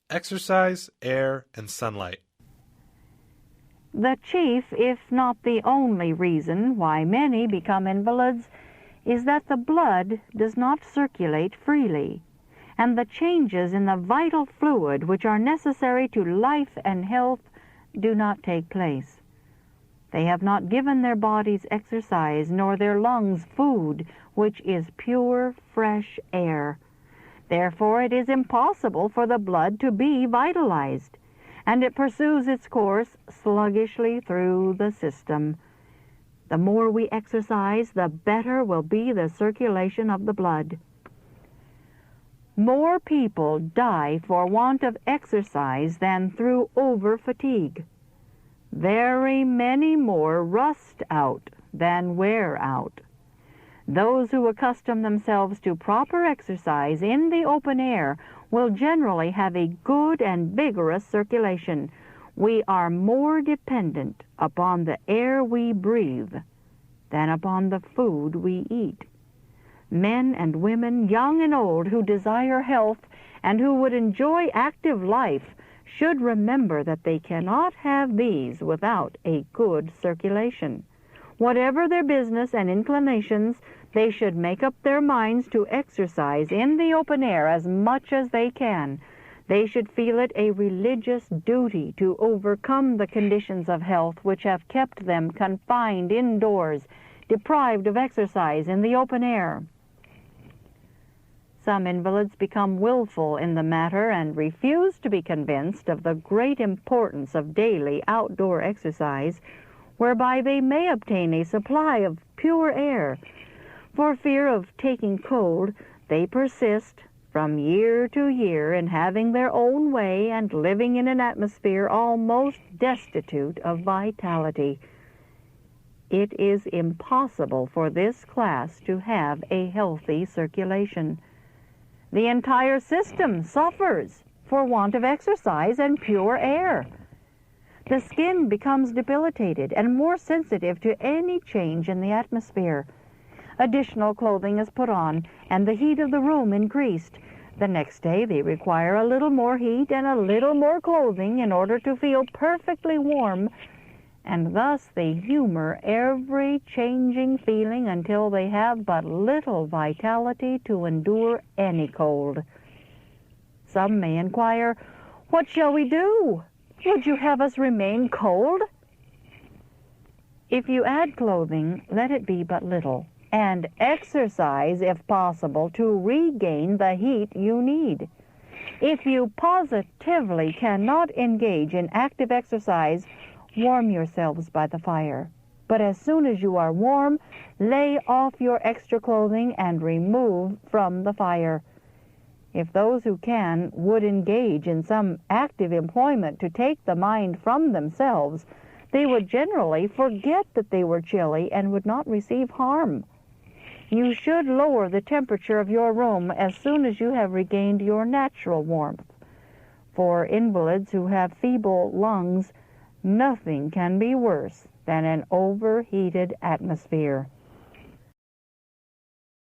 Exercise, air, and sunlight. The chief, if not the only reason why many become invalids is that the blood does not circulate freely, and the changes in the vital fluid which are necessary to life and health do not take place. They have not given their bodies exercise, nor their lungs food, which is pure, fresh air. Therefore it is impossible for the blood to be vitalized, and it pursues its course sluggishly through the system. The more we exercise, the better will be the circulation of the blood. More people die for want of exercise than through over-fatigue. Very many more rust out than wear out. Those who accustom themselves to proper exercise in the open air will generally have a good and vigorous circulation. We are more dependent upon the air we breathe than upon the food we eat. Men and women, young and old, who desire health and who would enjoy active life should remember that they cannot have these without a good circulation. Whatever their business and inclinations, they should make up their minds to exercise in the open air as much as they can. They should feel it a religious duty to overcome the conditions of health which have kept them confined indoors, deprived of exercise in the open air. Some invalids become willful in the matter and refuse to be convinced of the great importance of daily outdoor exercise, whereby they may obtain a supply of pure air. For fear of taking cold, they persist from year to year in having their own way and living in an atmosphere almost destitute of vitality. It is impossible for this class to have a healthy circulation. The entire system suffers for want of exercise and pure air. The skin becomes debilitated and more sensitive to any change in the atmosphere. Additional clothing is put on, and the heat of the room increased. The next day they require a little more heat and a little more clothing in order to feel perfectly warm, and thus they humor every changing feeling until they have but little vitality to endure any cold. Some may inquire, "What shall we do? Would you have us remain cold?" If you add clothing, let it be but little, and exercise, if possible, to regain the heat you need. If you positively cannot engage in active exercise, warm yourselves by the fire. But as soon as you are warm, lay off your extra clothing and remove from the fire. If those who can would engage in some active employment to take the mind from themselves, they would generally forget that they were chilly and would not receive harm. You should lower the temperature of your room as soon as you have regained your natural warmth. For invalids who have feeble lungs, nothing can be worse than an overheated atmosphere.